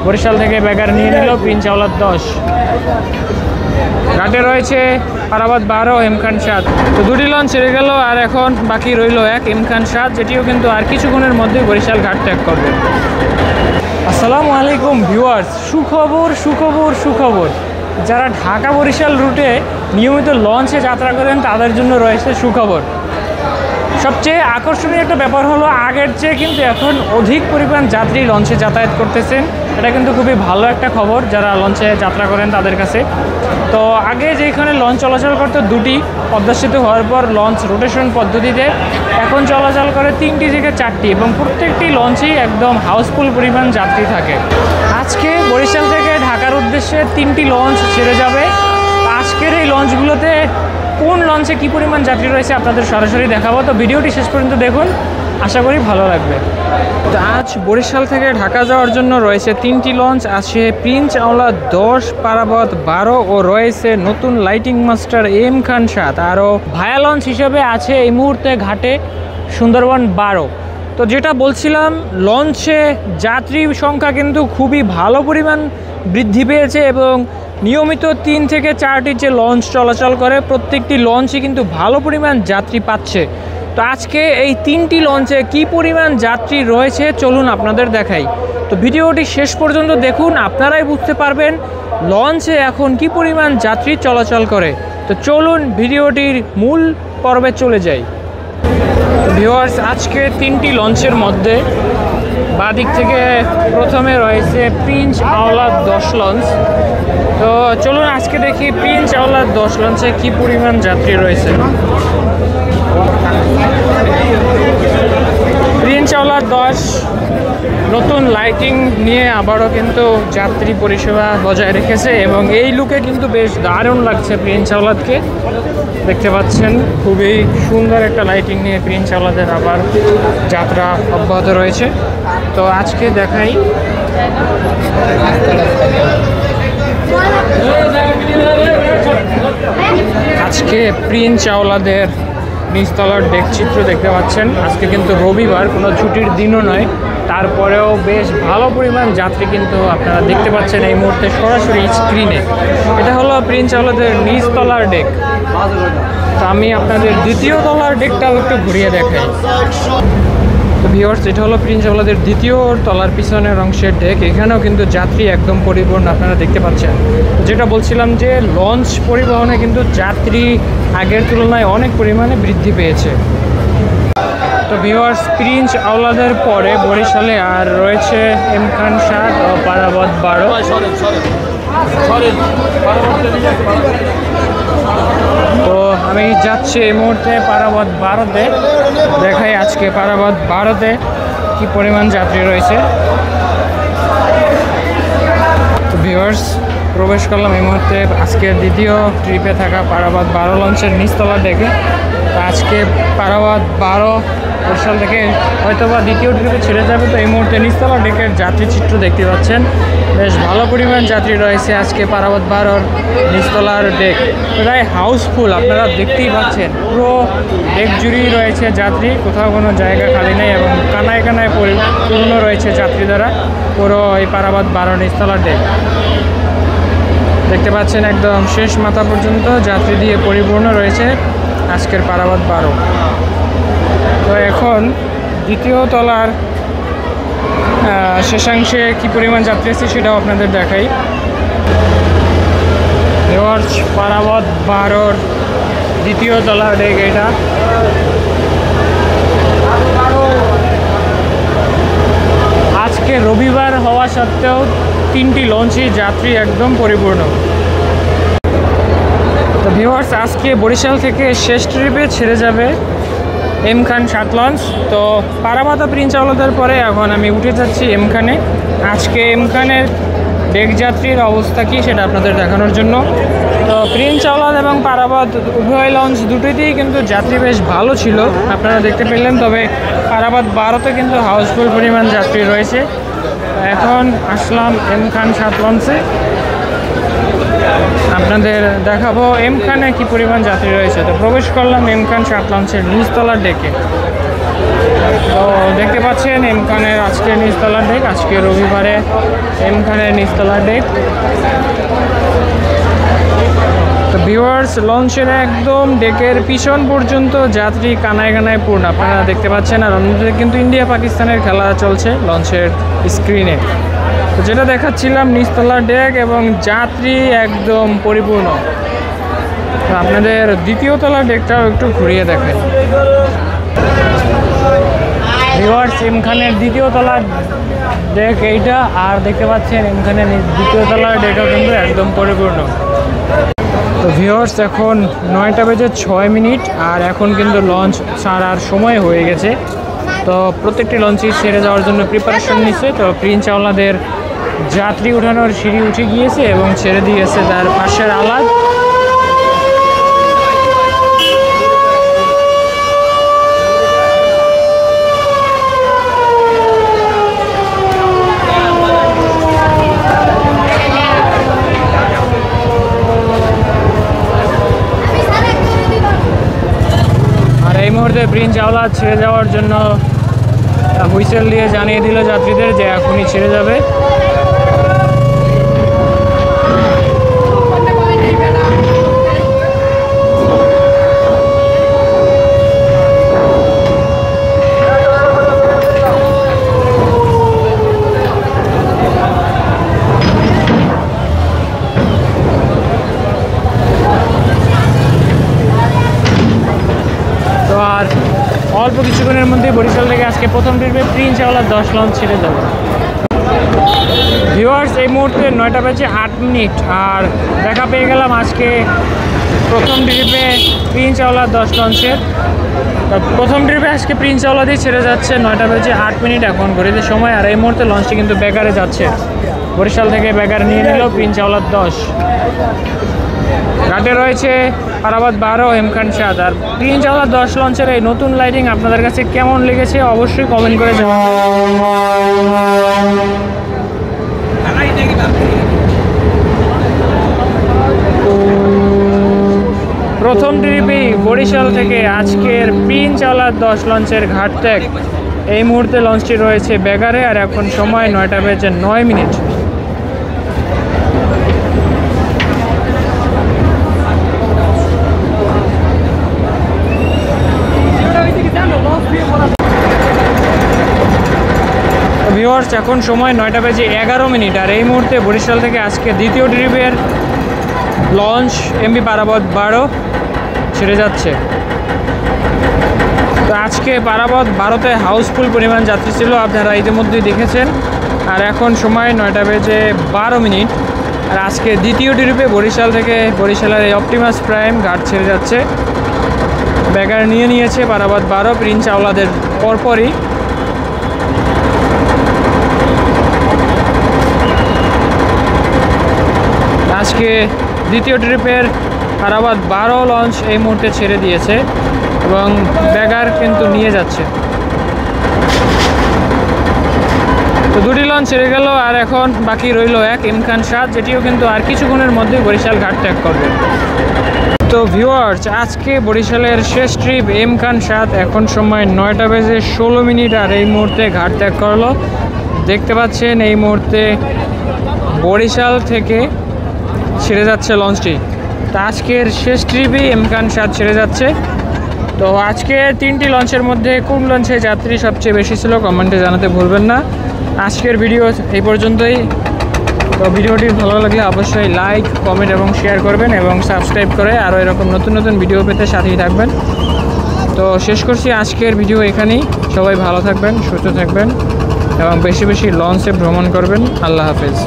বরিশাল থেকে বেকার নিয়ে নিল প্রিন্স আওলাদ 10। ঘাটে রয়েছে পারাবাদ 12 এম খান 7। তো দুটি লঞ্চ ছেড়ে গেল, আর এখন বাকি রইল এক এম খান 7, যেটিও কিন্তু আর কিছুক্ষণের মধ্যে বরিশাল ঘাট ত্যাগ করবে। আসসালামু আলাইকুম ভিউয়ার্স, সুখবর সুখবর সুখবর। যারা ঢাকা বরিশাল রুটে নিয়মিত লঞ্চে যাত্রা করেন তাদের জন্য রয়েছে সুখবর। সবচেয়ে আকর্ষণীয় একটা ব্যাপার হলো আগের চেয়ে কিন্তু এখন অধিক পরিমাণ যাত্রী লঞ্চে যাতায়াত করতেছেন। এটা কিন্তু খুবই ভালো একটা খবর যারা লঞ্চে যাত্রা করেন তাদের কাছে। তো আগে যেখানে লঞ্চ চলাচল করতো দুটি, পদ্মা সেতু হওয়ার পর লঞ্চ রোটেশন পদ্ধতিতে এখন চলাচল করে 3টি থেকে 4টি, এবং প্রত্যেকটি লঞ্চেই একদম হাউসফুল পরিমাণ যাত্রী থাকে। আজকে বরিশাল থেকে ঢাকার উদ্দেশ্যে 3টি লঞ্চ ছেড়ে যাবে। আজকের এই লঞ্চগুলোতে কোন লঞ্চে কী পরিমাণ যাত্রী রয়েছে আপনাদের সরাসরি দেখাবো। তো ভিডিওটি শেষ পর্যন্ত দেখুন, আশা করি ভালো লাগবে। তো আজ বরিশাল থেকে ঢাকা যাওয়ার জন্য রয়েছে 3টি লঞ্চ। আছে প্রিন্স আওলাদ 10, পারাবত 12 ও রয়েছে নতুন লাইটিং মাস্টার এম খান 7। আরও ভায়া লঞ্চ হিসেবে আছে এই মুহূর্তে ঘাটে সুন্দরবন 12। তো যেটা বলছিলাম, লঞ্চে যাত্রী সংখ্যা কিন্তু খুবই ভালো পরিমাণ বৃদ্ধি পেয়েছে, এবং নিয়মিত 3 থেকে 4টি যে লঞ্চ চলাচল করে প্রত্যেকটি লঞ্চই কিন্তু ভালো পরিমাণ যাত্রী পাচ্ছে। তো আজকে এই 3টি লঞ্চে কি পরিমাণ যাত্রী রয়েছে চলুন আপনাদের দেখাই। তো ভিডিওটি শেষ পর্যন্ত দেখুন, আপনারাই বুঝতে পারবেন লঞ্চে এখন কি পরিমাণ যাত্রী চলাচল করে। তো চলুন ভিডিওটির মূল পর্বে চলে যাই। ভিউয়ার্স, আজকে 3টি লঞ্চের মধ্যে বাদিক থেকে প্রথমে রয়েছে প্রিন্স আওলাদ 10 লঞ্চ। তো চলুন আজকে দেখি প্রিন্স আওলাদ 10 লঞ্চে কি পরিমাণ যাত্রী রয়েছে। প্রিন্স আওলাদ 10 নতুন লাইটিং নিয়ে আবারও কিন্তু যাত্রী পরিষেবা বজায় রেখেছে, এবং এই লুকে কিন্তু বেশ দারুণ লাগছে প্রিন্স আওলাদকে। দেখতে পাচ্ছেন খুবই সুন্দর একটা লাইটিং নিয়ে প্রিন্স আওলাদের আবার যাত্রা অব্যাহত রয়েছে। তো আজকে দেখাই আজকে প্রিন্স আওলাদের নিচতলার ডেক চিত্র দেখতে পাচ্ছেন। আজকে কিন্তু রবিবার, কোনো ছুটির দিনও নয়, তারপরেও বেশ ভালো পরিমাণ যাত্রী কিন্তু আপনারা দেখতে পাচ্ছেন এই মুহূর্তে সরাসরি স্ক্রিনে। এটা হলো প্রিন্স আওলাদের নিচতলার ডেক। তো আমি আপনাদের দ্বিতীয় তলার ডেকটাও একটু ঘুরিয়ে দেখাই। তো ভিউয়ার্স, এটা হলো প্রিন্স আওলাদের দ্বিতীয় তলার পিছনের অংশের ডেক। এখানেও কিন্তু যাত্রী একদম পরিপূর্ণ আপনারা দেখতে পাচ্ছেন। যেটা বলছিলাম যে লঞ্চ পরিবহনে কিন্তু যাত্রী আগের তুলনায় অনেক পরিমাণে বৃদ্ধি পেয়েছে। তো ভিউয়ার্স, প্রিন্স আওলাদের পরে বরিশালে আর রয়েছে এম খান 7 ও পারাবত 12। তো আমি যাচ্ছি এই মুহূর্তে পারাবত 12-তে। দেখাই আজকে পারাবত 12-তে কি পরিমাণ যাত্রী রয়েছে। তো ভিউয়ার্স, প্রবেশ করলাম এই মুহূর্তে আজকের দ্বিতীয় ট্রিপে থাকা পারাবত 12 লঞ্চের নিচতলা ডেকে। আজকে পারাবত 12 বরিশাল থেকে হয়তোবা দ্বিতীয় ট্রিপে ছেড়ে যাবে। তো এই মুহূর্তে নিচতলা ডেকের যাত্রী চিত্র দেখতে পাচ্ছেন, বেশ ভালো পরিমাণ যাত্রী রয়েছে আজকে পারাবত 12-র নিচতলার ডেক। প্রায় হাউসফুল, আপনারা দেখতেই পাচ্ছেন পুরো ডেক জুড়েই রয়েছে যাত্রী, কোথাও কোনো জায়গা খালি নেই, এবং কানায় কানায় পূর্ণ রয়েছে যাত্রী দ্বারা পুরো এই পারাবত 12 নিচতলার ডেক। দেখতে পাচ্ছেন একদম শেষ মাথা পর্যন্ত যাত্রী দিয়ে পরিপূর্ণ রয়েছে আজকের পারাবত 12। তো এখন দ্বিতীয় তলার শেষাংশে কি পরিমাণ যাত্রী আছে সেটাও আপনাদের দেখাই। পারাবত 12-র দ্বিতীয় তলার ডেক এটা। আজকে রবিবার হওয়া সত্ত্বেও 3টি লঞ্চই যাত্রী একদম পরিপূর্ণ। তো ভিউয়ার্স, আজকে বরিশাল থেকে শেষ ট্রিপে ছেড়ে যাবে এম খান 7 লঞ্চ। তো পারাবত প্রিন্স আওলাদের পরে এখন আমি উঠে যাচ্ছি এম খানে। আজকে এম খানের ডেক যাত্রীর অবস্থা কি সেটা আপনাদের দেখানোর জন্য। তো প্রিন্স আওলাদ এবং পারাবত উভয় লঞ্চ দুটোতেই কিন্তু যাত্রী বেশ ভালো ছিল, আপনারা দেখতে পেলেন। তবে পারাবত 12-তে কিন্তু হাউসফুল পরিমাণ যাত্রী রয়েছে। এখন আসলাম এম খান 7 লঞ্চে, আপনাদের দেখাবো এম খানে কি পরিমাণ যাত্রী রয়েছে। তো প্রবেশ করলাম এম খান 7 লঞ্চের নিচতলার ডেকে। তো দেখতে পাচ্ছেন এম খানের আজকের নিচতলার ডেক, আজকে রবিবারে এম খানের নিচতলার ডেক। তো ভিউয়ার্স, লঞ্চের একদম ডেকের পিছন পর্যন্ত যাত্রী কানায় কানায় পূর্ণ, আপনারা দেখতে পাচ্ছেন। আর অন্যদিকে কিন্তু ইন্ডিয়া পাকিস্তানের খেলা চলছে লঞ্চের স্ক্রিনে। তো যেটা দেখাচ্ছিলাম নিচতলার ডেক এবং যাত্রী একদম পরিপূর্ণ। তো আপনাদের দ্বিতীয় তলার ডেকটাও একটু ঘুরিয়ে দেখাই। ভিউয়ার্স, এম খানের দ্বিতীয় তলার ডেক এইটা, আর দেখতে পাচ্ছেন এম খানের দ্বিতীয় তলার ডেকও কিন্তু একদম পরিপূর্ণ। তো ভিউয়ার্স, এখন 9:06 আর এখন কিন্তু লঞ্চ ছাড়ার সময় হয়ে গেছে। তো প্রত্যেকটি লঞ্চই ছেড়ে যাওয়ার জন্য প্রিপারেশন নিচ্ছে। তো প্রিন্স আওলাদের যাত্রী উঠানোর সিঁড়ি উঠে গিয়েছে এবং ছেড়ে দিয়েছে তার পাশের আলাদ। এই মুহূর্তে প্রিন্স আওলাদ ছেড়ে যাওয়ার জন্য হুইসেল দিয়ে জানিয়ে দিল যাত্রীদের যে এখনই ছেড়ে যাবে। আর অল্প কিছুক্ষণের মধ্যে বরিশাল থেকে আজকে প্রথম ট্রিপে প্রিন্স আওলাদ 10 লঞ্চ ছেড়ে যাবে। ভিউয়ার্স, এই মুহূর্তে 9:08 আর দেখা পেয়ে গেলাম আজকে প্রথম ট্রিপে প্রিন্স আওলাদ 10 লঞ্চের। প্রথম ট্রিপে আজকে প্রিন্স আওলাদই ছেড়ে যাচ্ছে 9:08 এখন ঘড়িতে সময়। আর এই মুহূর্তে লঞ্চটি কিন্তু বেগারে যাচ্ছে, বরিশাল থেকে বেগার নিয়ে নিল প্রিন্স আওলাদ 10। ঘাটে রয়েছে পারাবাদ 12 এম খান সাদ। আর প্রিন্স আওলাদ 10 লঞ্চের এই নতুন লাইটিং আপনাদের কাছে কেমন লেগেছে অবশ্যই কমেন্ট করে জানাবেন। প্রথম ট্রিপেই বরিশাল থেকে আজকের প্রিন্স আওলাদ 10 লঞ্চের ঘাট ত্যাগ। এই মুহূর্তে লঞ্চটি রয়েছে বেগারে আর এখন সময় 9:09। ভিউয়ার্স, এখন সময় 9:11 আর এই মুহূর্তে বরিশাল থেকে আজকে দ্বিতীয় ট্রিপের লঞ্চ এমবি পারাবত 12 ছেড়ে যাচ্ছে। তো আজকে পারাবত 12তে হাউসফুল পরিমাণ যাত্রী ছিল, আপনারা ইতিমধ্যেই দেখেছেন। আর এখন সময় 9:12 আর আজকে দ্বিতীয় ট্রিপে বরিশাল থেকে বরিশালের এই অপটিমাস প্রাইম ঘাট ছেড়ে যাচ্ছে। বেগার নিয়ে নিয়েছে পারাবত 12 প্রিন্স আওলাদের পরপরই। আজকে দ্বিতীয় ট্রিপের পারাবাদ 12 লঞ্চ এই মুহূর্তে ছেড়ে দিয়েছে এবং বেগার কিন্তু নিয়ে যাচ্ছে। তো দুটি লঞ্চ ছেড়ে গেল আর এখন বাকি রইল এক এম খান সাদ, যেটিও কিন্তু আর কিছুক্ষণের মধ্যে বরিশাল ঘাট ত্যাগ করবে। তো ভিউয়ার্স, আজকে বরিশালের শেষ ট্রিপ এম খান সাদ এখন সময় 9:16 আর এই মুহূর্তে ঘাট ত্যাগ করলো। দেখতে পাচ্ছেন এই মুহূর্তে বরিশাল থেকে ছেড়ে যাচ্ছে লঞ্চটি। তো আজকের শেষ ট্রিপই এম খান সাদ ছেড়ে যাচ্ছে। তো আজকে 3টি লঞ্চের মধ্যে কোন লঞ্চে যাত্রী সবচেয়ে বেশি ছিল কমেন্টে জানাতে ভুলবেন না। আজকের ভিডিও এই পর্যন্তই। তো ভিডিওটি ভালো লাগলে অবশ্যই লাইক, কমেন্ট এবং শেয়ার করবেন এবং সাবস্ক্রাইব করে আরও এরকম নতুন নতুন ভিডিও পেতে সাথেই থাকবেন। তো শেষ করছি আজকের ভিডিও এখানেই। সবাই ভালো থাকবেন, সুস্থ থাকবেন এবং বেশি বেশি লঞ্চে ভ্রমণ করবেন। আল্লাহ হাফেজ।